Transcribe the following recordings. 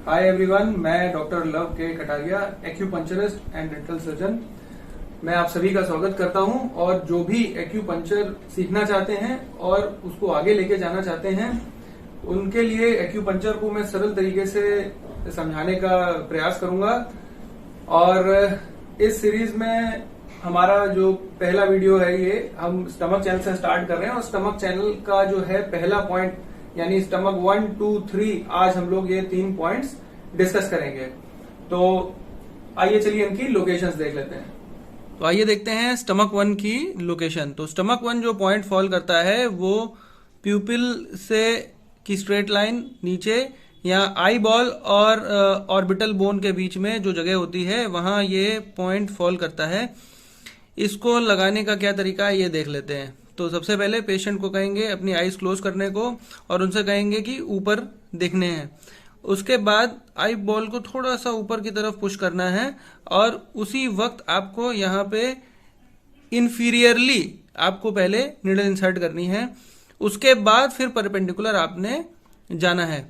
Hi everyone, मैं doctor love के Kataria, acupuncturist and dental surgeon. मैं आप सभी का स्वागत करता हूं और जो भी एक्यूपंक्चर सीखना चाहते हैं और उसको आगे लेके जाना चाहते हैं उनके लिए एक्यूपंक्चर को मैं सरल तरीके से समझाने का प्रयास करूंगा। और इस सीरीज में हमारा जो पहला वीडियो है ये हम स्टमक चैनल से स्टार्ट कर रहे हैं और स्टमक चैनल का जो है पहला पॉइंट यानी स्टमक 1, 2, 3 आज हम लोग ये 3 पॉइंट्स डिस्कस करेंगे। तो आइए चलिए इनकी लोकेशंस देख लेते हैं। तो आइए देखते हैं स्टमक 1 की लोकेशन। तो स्टमक 1 जो पॉइंट फॉल करता है वो प्यूपिल से की स्ट्रेट लाइन नीचे या आई बॉल और ऑर्बिटल बोन के बीच में जो जगह होती है वहां ये पॉइंट फॉल करता है। इसको लगाने का क्या तरीका है ये देख लेते हैं। तो सबसे पहले पेशेंट को कहेंगे अपनी आईज क्लोज करने को और उनसे कहेंगे कि ऊपर देखने हैं। उसके बाद आई बॉल को थोड़ा सा ऊपर की तरफ पुश करना है और उसी वक्त आपको यहाँ पे इन्फीरियरली आपको पहले नीडल इंसर्ट करनी है। उसके बाद फिर परपेंडिकुलर आपने जाना है।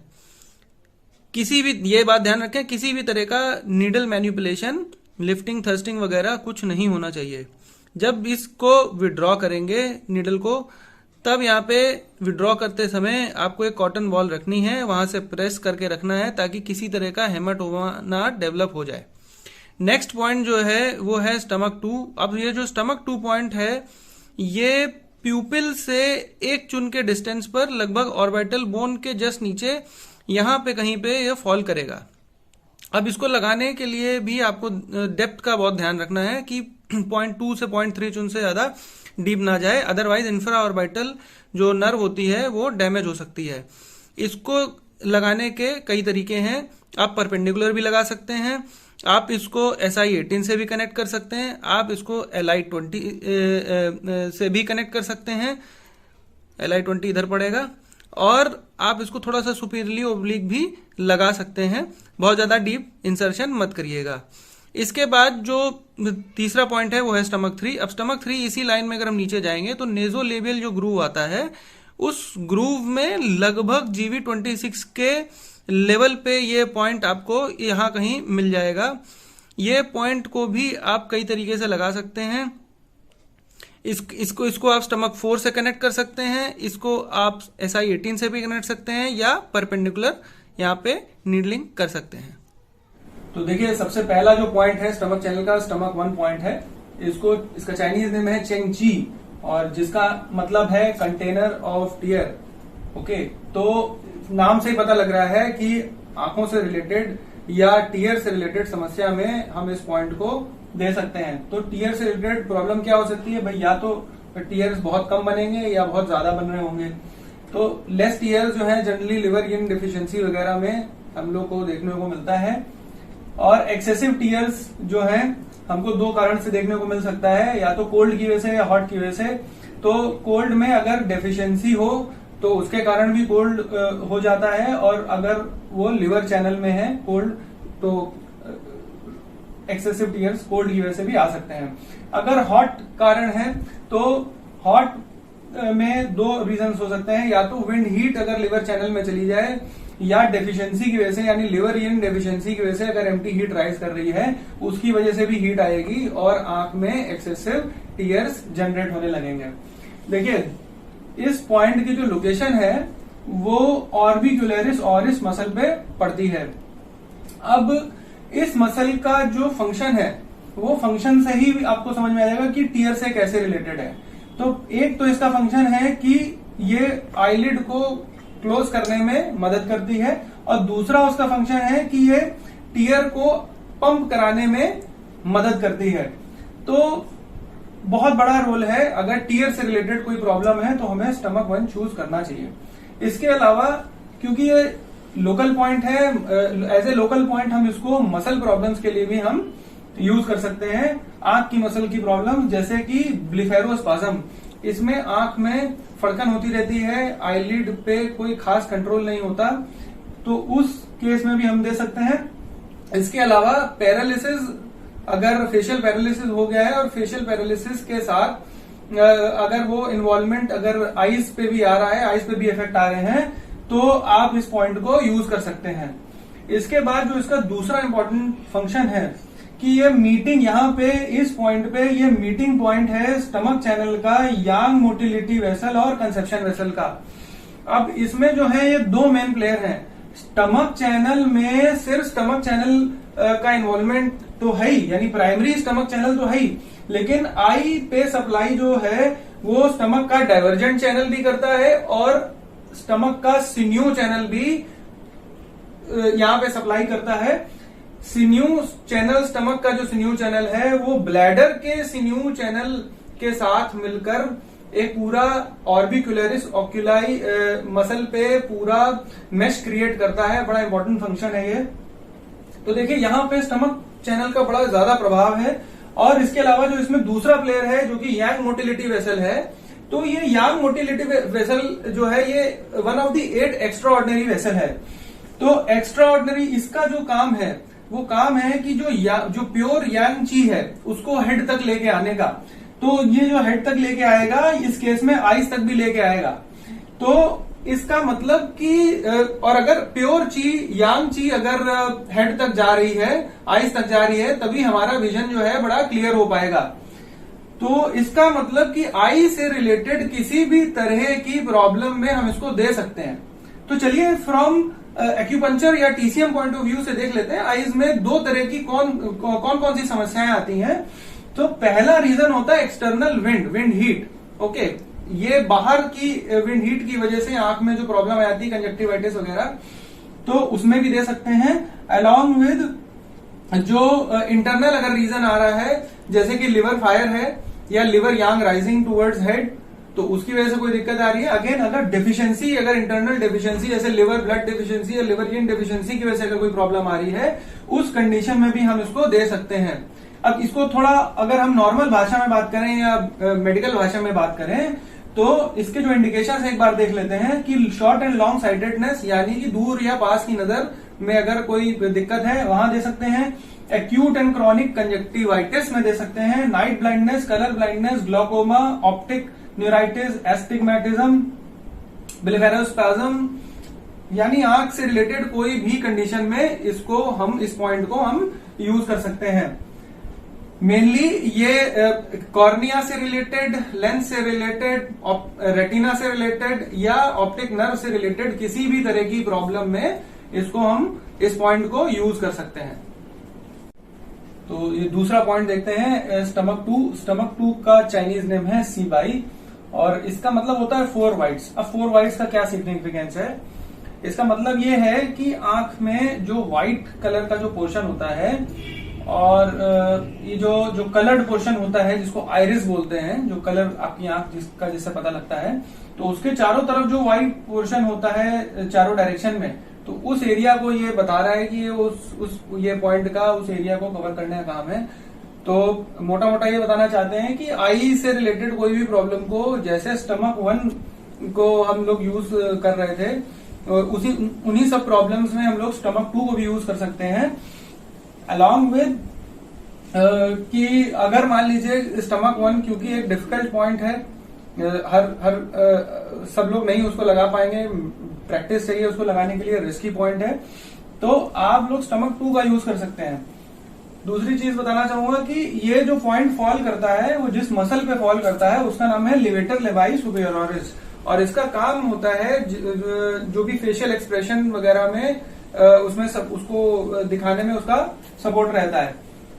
किसी भी ये बात ध्यान रखें, किसी भी तरह का नीडल मैनिपुलेशन, लिफ्टिंग, थर्स्टिंग वगैरह कुछ नहीं होना चाहिए। जब इसको विड्रॉ करेंगे नीडल को, तब यहाँ पे विड्रॉ करते समय आपको एक कॉटन बॉल रखनी है, वहां से प्रेस करके रखना है ताकि किसी तरह का हेमाटोमा ना डेवलप हो जाए। नेक्स्ट पॉइंट जो है वो है स्टमक 2। अब ये जो स्टमक 2 पॉइंट है ये प्यूपिल से एक चुन के डिस्टेंस पर लगभग ऑर्बिटल बोन के जस्ट नीचे यहां पे कहीं पे ये फॉल करेगा। अब इसको लगाने के लिए भी आपको डेप्थ का बहुत ध्यान रखना है कि 0.2 से 0.3 चुन से ज्यादा डीप ना जाए, अदरवाइज इंफ्रा ऑर्बिटल जो नर्व होती है वो डैमेज हो सकती है। इसको लगाने के कई तरीके हैं। आप परपेंडिकुलर भी लगा सकते हैं, आप इसको SI18 से भी कनेक्ट कर सकते हैं, आप इसको LI20 से भी कनेक्ट कर सकते हैं। LI20 इधर पड़ेगा और आप इसको थोड़ा सा सुपीरियरली ओब्लिक भी लगा सकते हैं। बहुत ज्यादा डीप इंसर्शन मत करिएगा। इसके बाद जो तीसरा पॉइंट है वो है स्टमक 3। अब स्टमक 3 इसी लाइन में अगर हम नीचे जाएंगे तो नेजोलेबियल जो ग्रूव आता है उस ग्रूव में लगभग GV26 के लेवल पे ये पॉइंट आपको यहां कहीं मिल जाएगा। ये पॉइंट को भी आप कई तरीके से लगा सकते हैं। इसको आप स्टमक 4 से कनेक्ट कर सकते हैं, इसको आप SI18 से भी कनेक्ट सकते हैं या परपेंडिकुलर यहाँ पे नीडलिंग कर सकते हैं। तो देखिए सबसे पहला जो पॉइंट है स्टमक चैनल का स्टमक 1 पॉइंट है। इसका चाइनीज नेम है चेंग ची और जिसका मतलब है कंटेनर ऑफ टीयर। ओके, तो नाम से ही पता लग रहा है कि आंखों से रिलेटेड या टीयर से रिलेटेड समस्या में हम इस पॉइंट को दे सकते हैं। तो टीयर से रिलेटेड प्रॉब्लम क्या हो सकती है भाई? या तो टीयर्स बहुत कम बनेंगे या बहुत ज्यादा बन रहे होंगे। तो लेस टीयर्स जो है जनरली लिवर इन डिफिशियंसी वगैरह में हम लोग को देखने को मिलता है। और एक्सेसिव टीयर्स जो है हमको 2 कारण से देखने को मिल सकता है, या तो कोल्ड की वजह से या हॉट की वजह से। तो कोल्ड में अगर डेफिशिएंसी हो तो उसके कारण भी कोल्ड हो जाता है, और अगर वो लिवर चैनल में है कोल्ड तो एक्सेसिव टीयर्स कोल्ड की वजह से भी आ सकते हैं। अगर हॉट कारण है तो हॉट में 2 रीजंस हो सकते हैं, या तो विंड हीट अगर लिवर चैनल में चली जाए, या डेफिशिएंसी की वजह से यानी लिवर इन डेफिशिएंसी की वजह से अगर एम्प्टी हीट राइज कर रही है उसकी वजह से भी हीट आएगी और आंख में एक्सेसिव टीयर्स जनरेट होने लगेंगे। देखिए इस पॉइंट की जो लोकेशन है वो ऑर्बिक्युलरिस ऑरिस मसल पे पड़ती है। अब इस मसल का जो फंक्शन है वो फंक्शन से ही आपको समझ में आ जाएगा कि टीयर से कैसे रिलेटेड है। तो एक तो इसका फंक्शन है कि ये आईलिड को क्लोज करने में मदद करती है, और दूसरा उसका फंक्शन है कि ये टीयर को पंप कराने में मदद करती है। तो बहुत बड़ा रोल है। अगर टीयर से रिलेटेड कोई प्रॉब्लम है तो हमें स्टमक 1 चूज करना चाहिए। इसके अलावा क्योंकि ये लोकल पॉइंट है, एज ए लोकल पॉइंट हम इसको मसल प्रॉब्लम्स के लिए भी हम यूज कर सकते हैं। आंख की मसल की प्रॉब्लम जैसे कि ब्लिफेरोस्पाज्म, इसमें आंख में फड़कन होती रहती है, आईलिड पे कोई खास कंट्रोल नहीं होता, तो उस केस में भी हम दे सकते हैं। इसके अलावा पैरालिसिस, अगर फेशियल पैरालिसिस हो गया है और फेशियल पैरालिसिस के साथ अगर वो इन्वॉल्वमेंट अगर आईज पे भी आ रहा है, आईज पे भी इफेक्ट आ रहे हैं, तो आप इस पॉइंट को यूज कर सकते हैं। इसके बाद जो इसका दूसरा इंपॉर्टेंट फंक्शन है कि ये मीटिंग, यहाँ पे इस पॉइंट पे ये मीटिंग पॉइंट है स्टमक चैनल का, यांग मोटिलिटी वेसल और कंसेप्शन वेसल का। अब इसमें जो है ये दो मेन प्लेयर हैं। स्टमक चैनल में सिर्फ स्टमक चैनल का इन्वॉल्वमेंट तो है ही, यानी प्राइमरी स्टमक चैनल तो है ही, लेकिन आई पे सप्लाई जो है वो स्टमक का डाइवर्जेंट चैनल भी करता है और स्टमक का सिन्यू चैनल भी यहाँ पे सप्लाई करता है। सिन्यू चैनल, स्टमक का जो सिन्यू चैनल है वो ब्लैडर के सिन्यू चैनल के साथ मिलकर एक पूरा ऑर्बिक्युलरिस ऑक्यूलाई मसल पे पूरा मेश क्रिएट करता है। बड़ा इंपॉर्टेंट फंक्शन है ये। तो देखिए यहाँ पे स्टमक चैनल का बड़ा ज्यादा प्रभाव है। और इसके अलावा जो इसमें दूसरा प्लेयर है जो कि यांग मोटिलिटी वेसल है, तो ये यांग मोटिलिटी वेसल जो है ये one of the 8 extra vessel है। तो एक्स्ट्रा ऑर्डिनरी इसका जो काम है वो काम है कि जो प्योर यांग ची है उसको हेड तक लेके आने का। तो ये जो हेड तक लेके आएगा, इस केस में आइस तक भी लेके आएगा। तो इसका मतलब कि और अगर प्योर ची, यांग ची अगर हेड तक जा रही है, आइस तक जा रही है, तभी हमारा विजन जो है बड़ा क्लियर हो पाएगा। तो इसका मतलब कि आई से रिलेटेड किसी भी तरह की प्रॉब्लम में हम इसको दे सकते हैं। तो चलिए फ्रॉम एक्यूपंक्चर या टीसीएम पॉइंट ऑफ व्यू से देख लेते हैं आईज में दो तरह की कौन सी समस्याएं आती हैं। तो पहला रीजन होता है एक्सटर्नल विंड हीट। ओके, ये बाहर की विंड हीट की वजह से आंख में जो प्रॉब्लम आती है, कंजक्टिवाइटिस वगैरह, तो उसमें भी दे सकते हैं। अलॉन्ग विद जो इंटरनल अगर रीजन आ रहा है, जैसे कि लिवर फायर है या लिवर यांग राइजिंग टूवर्ड्स हेड, तो उसकी वजह से कोई दिक्कत आ रही है। अगेन अगर डेफिशिएंसी, अगर इंटरनल डेफिशिएंसी जैसे लिवर ब्लड डेफिशिएंसी या लिवर इन डेफिशिएंसी की वजह से अगर कोई प्रॉब्लम आ रही है, उस कंडीशन में भी हम इसको दे सकते हैं। अब इसको थोड़ा अगर हम नॉर्मल भाषा में बात करें या मेडिकल भाषा में बात करें, तो इसके जो इंडिकेशन एक बार देख लेते हैं कि शॉर्ट एंड लॉन्ग साइटेडनेस, यानी कि दूर या पास की नजर में अगर कोई दिक्कत है वहां दे सकते हैं। एक्यूट एंड क्रॉनिक कंजक्टिवाइटिस में दे सकते हैं। Night blindness, colour blindness, glaucoma, optic neuritis, astigmatism, blepharospasm, यानी आंख से रिलेटेड कोई भी कंडीशन में इस पॉइंट को हम यूज कर सकते हैं। मेनली ये कॉर्निया से रिलेटेड, लेंस से रिलेटेड, रेटिना से रिलेटेड या ऑप्टिक नर्व से रिलेटेड किसी भी तरह की प्रॉब्लम में इसको हम इस पॉइंट को यूज कर सकते हैं। तो ये दूसरा पॉइंट देखते हैं, स्टमक 2। स्टमक 2 का चाइनीज नेम है सीबाई और इसका मतलब होता है 4 वाइट्स। अब 4 वाइट्स का क्या सिग्निफिकेंस है? इसका मतलब ये है कि आंख में जो व्हाइट कलर का जो पोर्शन होता है और ये जो कलर्ड पोर्शन होता है जिसको आइरिस बोलते हैं, जो कलर आपकी आंख जिससे पता लगता है, तो उसके चारों तरफ जो व्हाइट पोर्शन होता है चारों डायरेक्शन में, तो उस एरिया को ये बता रहा है कि ये ये पॉइंट का उस एरिया को कवर करने का काम है। तो मोटा मोटा ये बताना चाहते हैं कि आई से रिलेटेड कोई भी प्रॉब्लम को, जैसे स्टमक 1 को हम लोग यूज कर रहे थे, उन्हीं सब प्रॉब्लम्स में हम लोग स्टमक 2 को भी यूज कर सकते हैं। अलॉन्ग विद कि अगर मान लीजिए स्टमक 1 क्योंकि एक डिफिकल्ट पॉइंट है, सब लोग नहीं उसको लगा पाएंगे, प्रैक्टिस चाहिए उसको लगाने के लिए, रिस्की पॉइंट है, तो आप लोग स्टमक 2 का यूज कर सकते हैं। दूसरी चीज बताना चाहूंगा कि ये जो पॉइंट फॉल करता है वो जिस मसल पे फॉल करता है उसका नाम है लिवेटर लेवाई सुपेरियोरिस, और इसका काम होता है जो भी फेशियल एक्सप्रेशन वगैरह में उसमें उसको दिखाने में उसका सपोर्ट रहता है।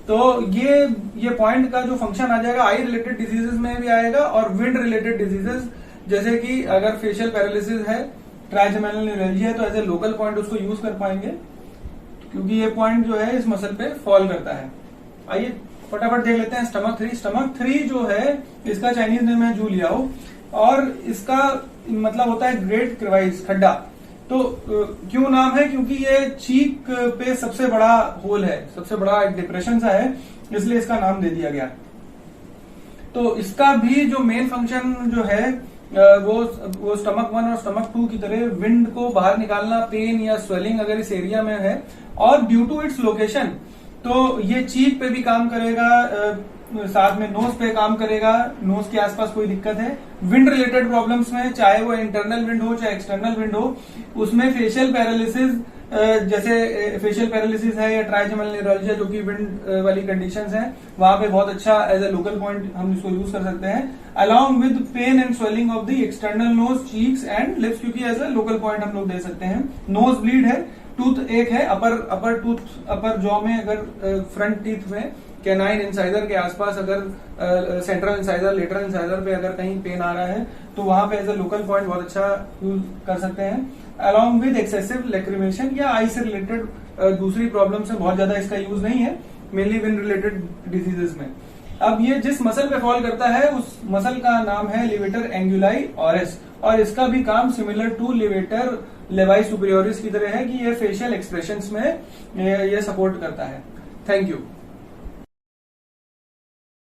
तो ये पॉइंट का जो फंक्शन आ जाएगा आई रिलेटेड डिजीजेस में भी आएगा और विंड रिलेटेड डिजीजेस, जैसे कि अगर फेशियल पैरालिसिस है, ट्राइजेमिनल न्यूरल्जिया है, तो एज ए लोकल पॉइंट उसको यूज कर पाएंगे क्योंकि ये पॉइंट जो है इस मसल पे फॉल करता है। आइए फटाफट देख लेते हैं स्टमक 3। स्टमक 3 जो है इसका चाइनीज नेम है जूलियाओ और इसका मतलब होता है ग्रेट क्रिवाइस, खड्डा। तो क्यों नाम है? क्योंकि ये चीक पे सबसे बड़ा होल है, सबसे बड़ा एक डिप्रेशन सा है, इसलिए इसका नाम दे दिया गया। तो इसका भी जो मेन फंक्शन जो है वो स्टमक 1 और स्टमक 2 की तरह विंड को बाहर निकालना, पेन या स्वेलिंग अगर इस एरिया में है, और ड्यू टू इट्स लोकेशन तो ये चीक पे भी काम करेगा, साथ में नोज पे काम करेगा, नोज के आसपास कोई दिक्कत है। विंड रिलेटेड प्रॉब्लम्स में, चाहे वो इंटरनल विंड हो चाहे एक्सटर्नल विंड हो, उसमें फेशियल पैरालिसिस जैसे फेशियल पैरालिसिस है या ट्राइजेमिनल न्यूरोलजिया जो कि विंड वाली कंडीशंस हैं, वहां पे बहुत अच्छा एज ए लोकल पॉइंट हम इसको यूज कर सकते हैं, along with pain and swelling of the external nose, cheeks and lips, क्योंकि एज ए लोकल पॉइंट हम लोग दे सकते हैं। नोज ब्लीड है, टूथ एक है, अपर जॉ में, अगर फ्रंट टीथ में कैनाइन इंसाइजर के आसपास अगर सेंट्रल इंसाइजर, लेटरल इंसाइजर पे अगर कहीं पेन आ रहा है तो वहां पे एज ए लोकल पॉइंट बहुत अच्छा यूज कर सकते हैं। अलॉन्ग विद एक्सेसिव लैक्रिमेशन या आई से रिलेटेड दूसरी प्रॉब्लम से बहुत ज्यादा इसका यूज नहीं है, मेनली विंड रिलेटेड डिजीजेस में। अब ये जिस मसल पे फॉल करता है उस मसल का नाम है लिवेटर एंगुलाई ऑरिस, और इसका भी काम similar to levator labii superioris की तरह है कि ये फेशियल एक्सप्रेशंस में ये सपोर्ट करता है। Thank you.